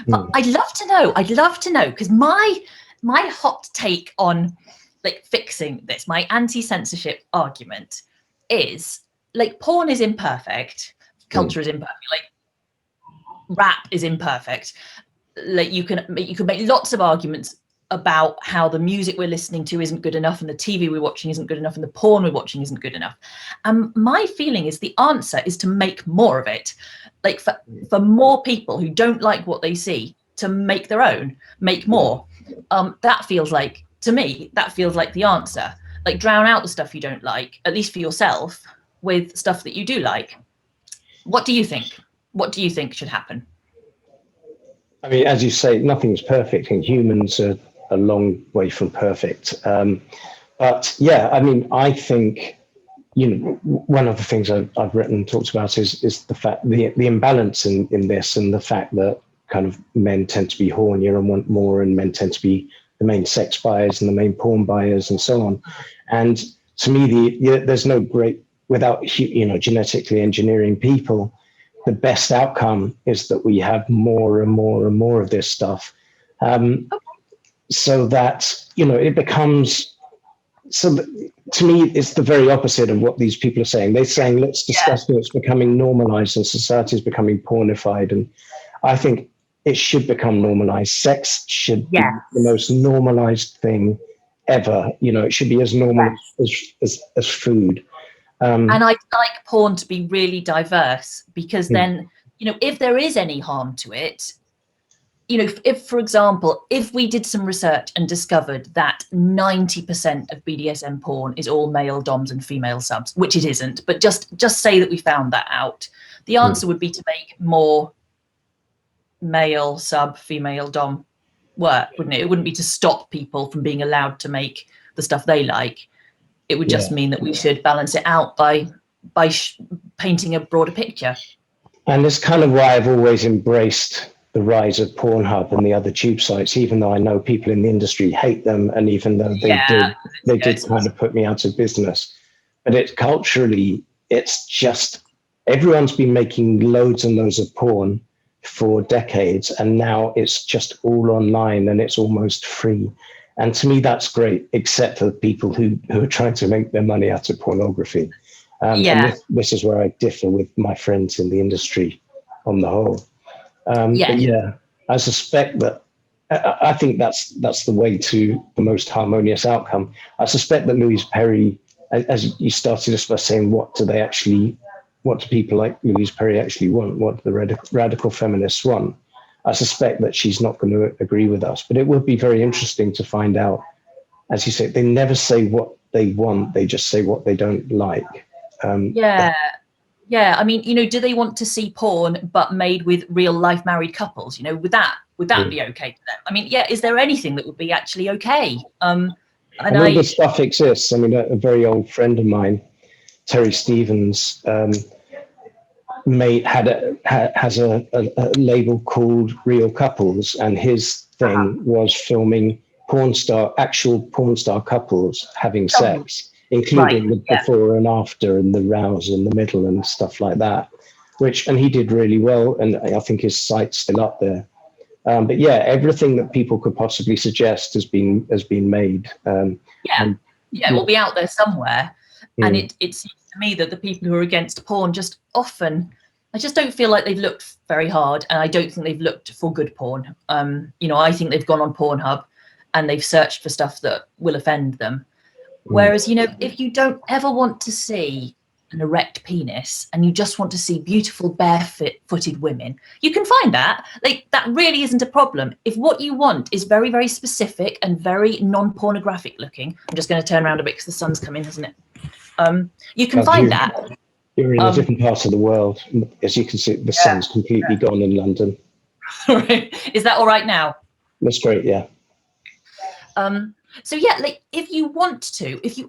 But I'd love to know. I'd love to know, because my hot take on like fixing this, my anti-censorship argument is like porn is imperfect, culture is imperfect, like rap is imperfect. Like you can make lots of arguments about how the music we're listening to isn't good enough, and the TV we're watching isn't good enough, and the porn we're watching isn't good enough. My feeling is the answer is to make more of it, like for more people who don't like what they see to make their own, make more. That feels like, to me, that feels like the answer. Like drown out the stuff you don't like, at least for yourself, with stuff that you do like. What do you think? What do you think should happen?
I mean, as you say, nothing's perfect, and humans are a long way from perfect. But yeah, I mean, I think, you know, one of the things I've written and talked about is the fact, the imbalance in this, and the fact that kind of men tend to be hornier and want more, and men tend to be the main sex buyers and the main porn buyers and so on. And to me, there's no great, without, you know, genetically engineering people, the best outcome is that we have more and more and more of this stuff. So that, you know, it becomes, so that, to me, it's the very opposite of what these people are saying. They're saying, let's discuss it. It's becoming normalized, and society is becoming pornified. And I think it should become normalized. Sex should be the most normalized thing ever. You know, it should be as normal as food. And
I'd like porn to be really diverse, because then, you know, if there is any harm to it, you know, if, for example, if we did some research and discovered that 90% of BDSM porn is all male doms and female subs, which it isn't, but just say that we found that out, the answer would be to make more male sub, female dom work, wouldn't it? It wouldn't be to stop people from being allowed to make the stuff they like. It would just mean that we should balance it out by painting a broader picture.
And that's kind of why I've always embraced the rise of Pornhub and the other tube sites, even though I know people in the industry hate them, and even though they did kind of put me out of business. But it's culturally, it's just, everyone's been making loads and loads of porn for decades, and now it's just all online and it's almost free. And to me, that's great, except for the people who are trying to make their money out of pornography. And this is where I differ with my friends in the industry on the whole. But yeah, I suspect that, I think that's the way to the most harmonious outcome. I suspect that Louise Perry, as you started us by saying, what do people like Louise Perry actually want? What do the radical feminists want? I suspect that she's not going to agree with us, but it would be very interesting to find out. As you say, they never say what they want, they just say what they don't like.
I mean, you know, do they want to see porn but made with real life married couples? You know, would that be okay to them? I mean, is there anything that would be actually okay? And
all this stuff exists. I mean, a very old friend of mine, Terry Stevens, has a label called Real Couples, and his thing was filming actual porn star couples having sex, including the before and after, and the rouse in the middle and stuff like that. And he did really well, and I think his site's still up there. But yeah, everything that people could possibly suggest has been made. It will be out there somewhere. And it seems to me that the people who are against porn just often, I just don't feel like they've looked very hard, and I don't think they've looked for good porn. You know, I think they've gone on Pornhub and they've searched for stuff that will offend them. Whereas, you know, if you don't ever want to see an erect penis and you just want to see beautiful barefooted women, you can find that. Like, that really isn't a problem. If what you want is very, very specific and very non-pornographic looking, I'm just going to turn around a bit because the sun's coming, isn't it?
You can
But
find that.
you're in a different part of the world. As you can see, the sun's completely gone in London.
Is that all right now?
That's great, yeah.
So yeah, like if you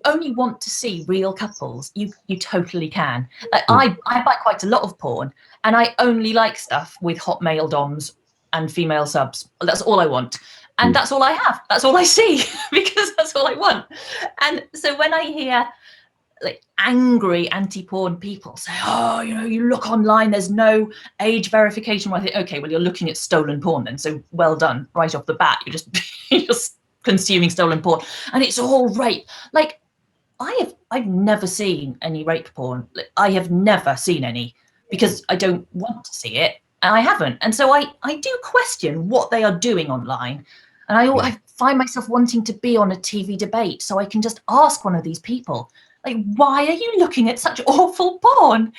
only want to see real couples, you totally can. Like, I buy quite a lot of porn, and I only like stuff with hot male doms and female subs. That's all I want. And that's all I have. That's all I see because that's all I want. And so when I hear like angry anti-porn people say, oh, you look online, there's no age verification. Well, I think, okay, well, you're looking at stolen porn then. So well done, right off the bat. You're just consuming stolen porn, and it's all rape. Like I've never seen any rape porn. I have never seen any because I don't want to see it, and I haven't. And so I do question what they are doing online, and I find myself wanting to be on a TV debate so I can just ask one of these people, like, why are you looking at such awful porn?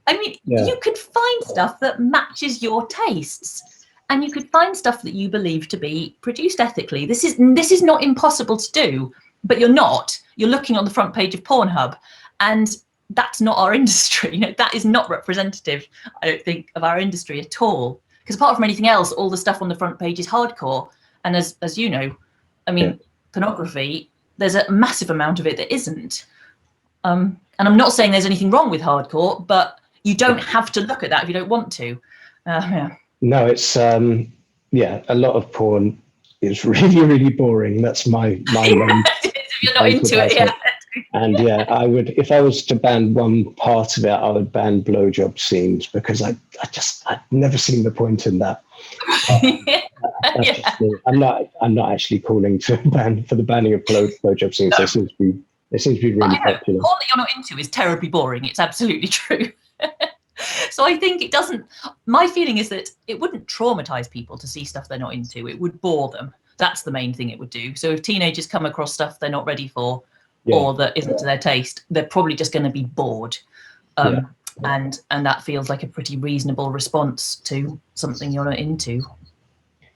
I mean, you could find stuff that matches your tastes, and you could find stuff that you believe to be produced ethically. This is not impossible to do, but you're not. You're looking on the front page of Pornhub, and that's not our industry. That is not representative, I don't think, of our industry at all. Because apart from anything else, all the stuff on the front page is hardcore. And as you know, I mean, pornography, there's a massive amount of it that isn't. And I'm not saying there's anything wrong with hardcore, but you don't have to look at that if you don't want to.
No, it's a lot of porn is really, really boring. That's my main.
If you're not into it, yeah.
And I would, if I was to ban one part of it, I would ban blowjob scenes, because I've never seen the point in that. I'm not actually calling for the banning of blowjob scenes. No. They seem to be really popular.
All that you're not into is terribly boring. It's absolutely true. So I think it doesn't. My feeling is that it wouldn't traumatize people to see stuff they're not into. It would bore them. That's the main thing it would do. So if teenagers come across stuff they're not ready for, or that isn't to their taste, they're probably just going to be bored. And that feels like a pretty reasonable response to something you're not into.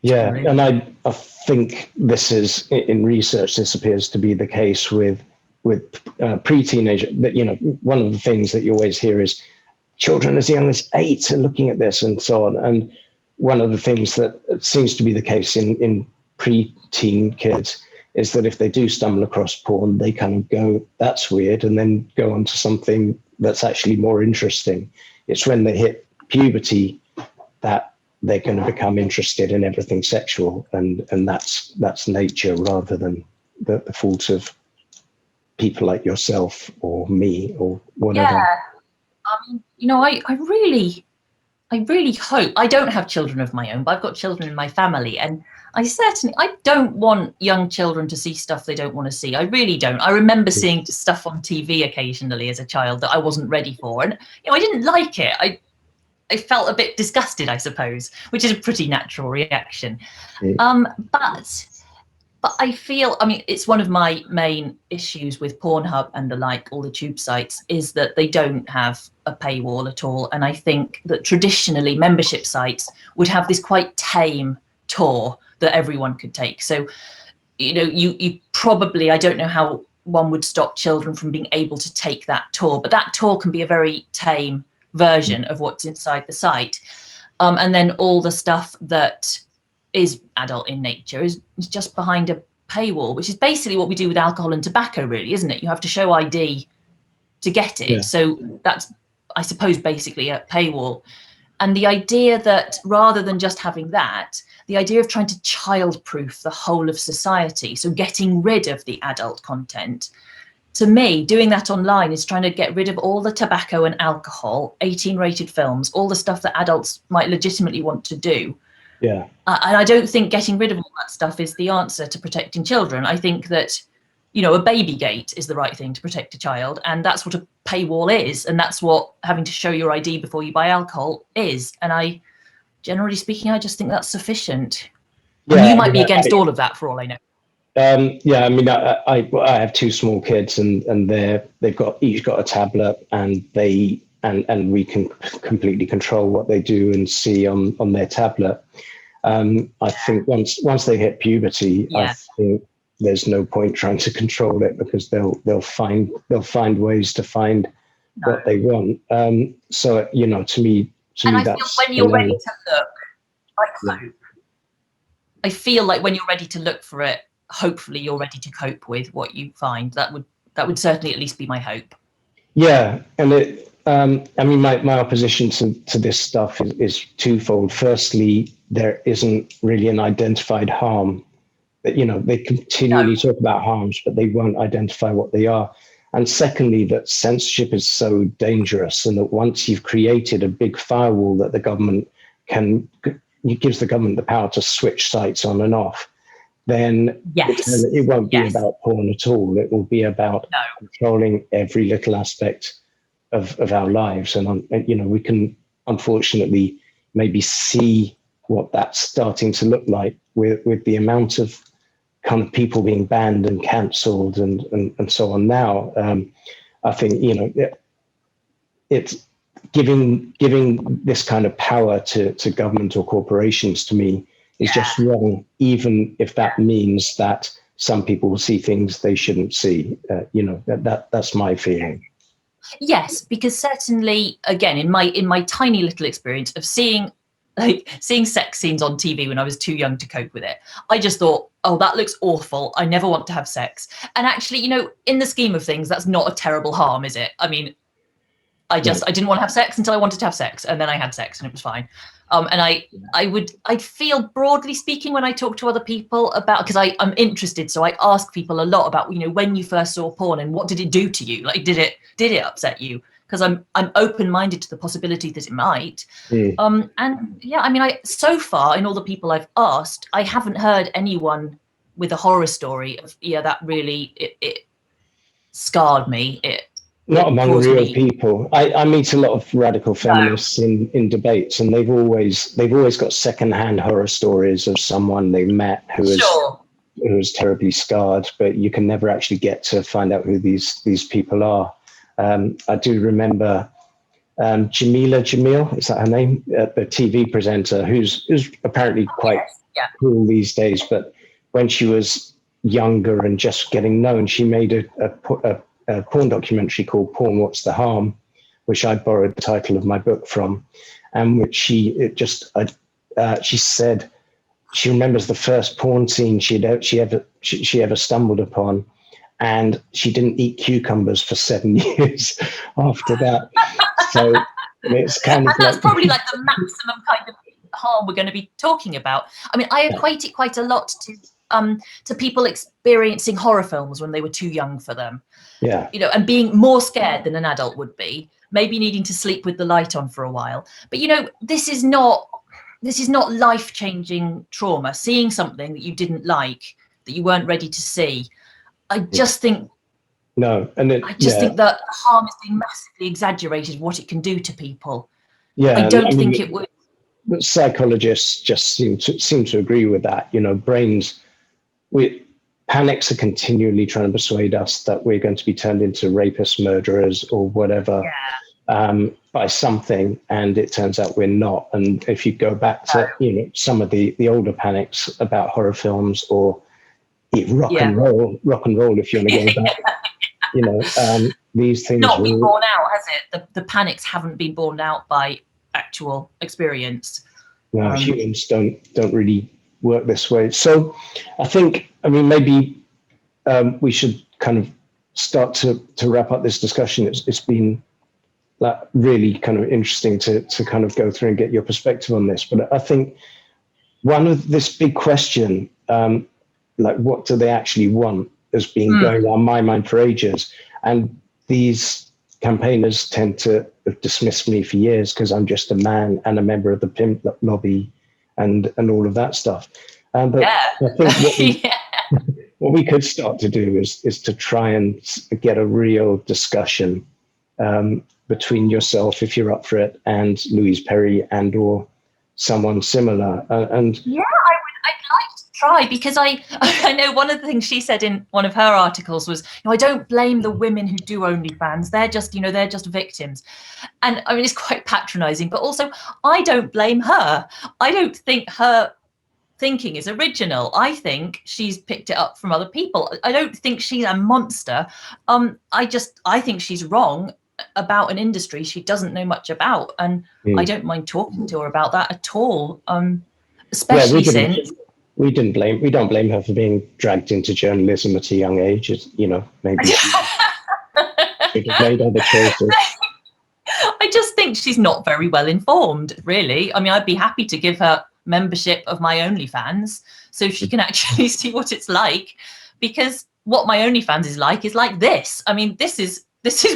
Yeah, and I think this is, in research, this appears to be the case with pre-teenager. That, one of the things that you always hear is children as young as 8 are looking at this and so on. And one of the things that seems to be the case in pre-teen kids is that if they do stumble across porn, they kind of go, that's weird, and then go on to something that's actually more interesting. It's when they hit puberty that they're going to become interested in everything sexual, and that's nature rather than the fault of people like yourself or me or whatever.
Yeah. I really hope. I don't have children of my own, but I've got children in my family, and I don't want young children to see stuff they don't want to see. I really don't. I remember seeing stuff on TV occasionally as a child that I wasn't ready for, and I didn't like it. I felt a bit disgusted, I suppose, which is a pretty natural reaction. But I feel, it's one of my main issues with Pornhub and all the tube sites, is that they don't have a paywall at all. And I think that traditionally membership sites would have this quite tame tour that everyone could take. So, you probably, I don't know how one would stop children from being able to take that tour, but that tour can be a very tame version of what's inside the site. And then all the stuff that is adult in nature is just behind a paywall, which is basically what we do with alcohol and tobacco, really, isn't it? You have to show ID to get it. Yeah. So that's, I suppose, basically a paywall. And the idea that rather than just having that, the idea of trying to child-proof the whole of society, so getting rid of the adult content, to me, doing that online is trying to get rid of all the tobacco and alcohol, 18-rated films, all the stuff that adults might legitimately want to do.
Yeah.
And I don't think getting rid of all that stuff is the answer to protecting children. I think that, a baby gate is the right thing to protect a child. And that's what a paywall is. And that's what having to show your ID before you buy alcohol is. And generally speaking, I just think that's sufficient. Yeah, and you might be against all of that for all I know.
I have 2 small kids, and they've each got a tablet, and we can completely control what they do and see on their tablet. I think once they hit puberty, I think there's no point trying to control it, because they'll find ways to find what they want. So to me
And I feel
that's
when you're ready to look,
yeah.
I feel like when you're ready to look for it, hopefully you're ready to cope with what you find. That would certainly at least be my hope.
Yeah, and I mean, my opposition to this stuff is twofold. Firstly, there isn't really an identified harm. That they continually talk about harms, but they won't identify what they are. And secondly, that censorship is so dangerous, and that once you've created a big firewall that the government it gives the government the power to switch sites on and off, then it won't be about porn at all. It will be about controlling every little aspect of our lives. And we can unfortunately maybe see what that's starting to look like with the amount of kind of people being banned and cancelled and so on now. I think it's giving this kind of power to government or corporations, to me, is just wrong, even if that means that some people will see things they shouldn't see. That's my feeling.
Yes, because certainly, again, in my tiny little experience of seeing sex scenes on TV when I was too young to cope with it, I just thought, oh, that looks awful. I never want to have sex. And actually, in the scheme of things, that's not a terrible harm, is it? I mean, I didn't want to have sex until I wanted to have sex, and then I had sex and it was fine. And I'd feel, broadly speaking, when I talk to other people about, because I'm interested, so I ask people a lot about, when you first saw porn and what did it do to you? Like, did it upset you? Because I'm open-minded to the possibility that it might. And yeah, I mean, so far in all the people I've asked, I haven't heard anyone with a horror story of, that really it scarred me.
Not among real people. I meet a lot of radical feminists in debates, and they've always got secondhand horror stories of someone they met who was terribly scarred, but you can never actually get to find out who these people are. I do remember Jamila Jamil, is that her name? The TV presenter who's apparently quite cool these days, but when she was younger and just getting known, she made a porn documentary called Porn, What's the Harm?, which I borrowed the title of my book from, and which she said she remembers the first porn scene she ever stumbled upon, and she didn't eat cucumbers for 7 years after that. So it's kind of
that's probably like the maximum kind of harm we're going to be talking about. I mean, I equate it quite a lot to people experiencing horror films when they were too young for them.
Yeah.
And being more scared than an adult would be, maybe needing to sleep with the light on for a while. But this is not life-changing trauma. Seeing something that you didn't like, that you weren't ready to see, I just think think that harm is being massively exaggerated, what it can do to people.
Yeah,
I don't think it would.
Psychologists just seem to agree with that. Panics are continually trying to persuade us that we're going to be turned into rapists, murderers, or whatever by something, and it turns out we're not. And if you go back to some of the older panics about horror films, or rock and roll, if you want to go back, these things
not been borne out, has it? The panics haven't been borne out by actual experience.
No, humans don't really work this way. So I think, maybe we should kind of start to wrap up this discussion. It's been really kind of interesting to kind of go through and get your perspective on this. But I think one of this big question, what do they actually want, has been going on my mind for ages. And these campaigners tend to have dismissed me for years because I'm just a man and a member of the pimp lobby and all of that stuff. But I think what we could start to do is to try and get a real discussion between yourself, if you're up for it, and Louise Perry and or someone similar. I'd like
to try, because I know one of the things she said in one of her articles was, I don't blame the women who do OnlyFans. They're just victims. And I mean, it's quite patronizing, but also I don't blame her. I don't think her thinking is original. I think she's picked it up from other people. I don't think she's a monster. I think she's wrong about an industry she doesn't know much about, and I don't mind talking to her about that at all. Especially since
we don't blame her for being dragged into journalism at a young age. You know, maybe she should have made other choices.
I just think she's not very well informed, really. I mean, I'd be happy to give her membership of my OnlyFans so she can actually see what it's like, because what my OnlyFans is like this. I mean, this is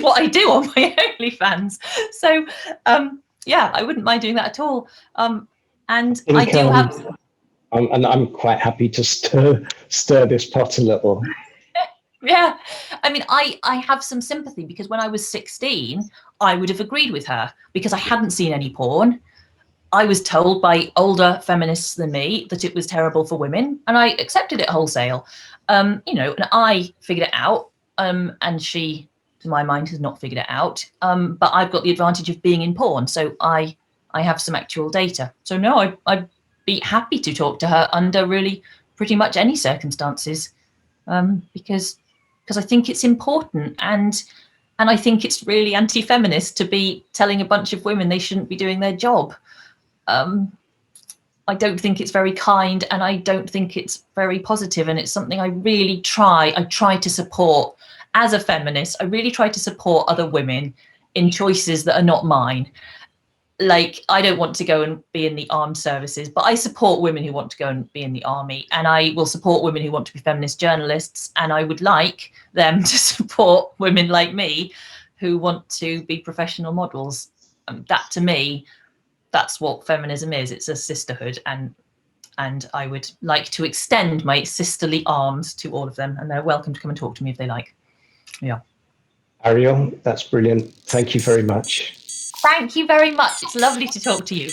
what I do on my OnlyFans. So yeah, I wouldn't mind doing that at all. And I do have,
and I'm quite happy to stir this pot a little.
Yeah, I mean, I have some sympathy, because when I was 16, I would have agreed with her because I hadn't seen any porn. I was told by older feminists than me that it was terrible for women, and I accepted it wholesale. You know, and I figured it out, and she, to my mind, has not figured it out. But I've got the advantage of being in porn, so I have some actual data. So no, I'd be happy to talk to her under really pretty much any circumstances, because I think it's important, and I think it's really anti-feminist to be telling a bunch of women they shouldn't be doing their job. I don't think it's very kind, and I don't think it's very positive, and it's something I really try to support. As a feminist, I really try to support other women in choices that are not mine. Like, I don't want to go and be in the armed services, but I support women who want to go and be in the army, and I will support women who want to be feminist journalists, and I would like them to support women like me who want to be professional models. That, to me, that's what feminism is. It's a sisterhood, and I would like to extend my sisterly arms to all of them, and they're welcome to come and talk to me if they like. Yeah.
Ariel, that's brilliant. Thank you very much.
Thank you very much. It's lovely to talk to you.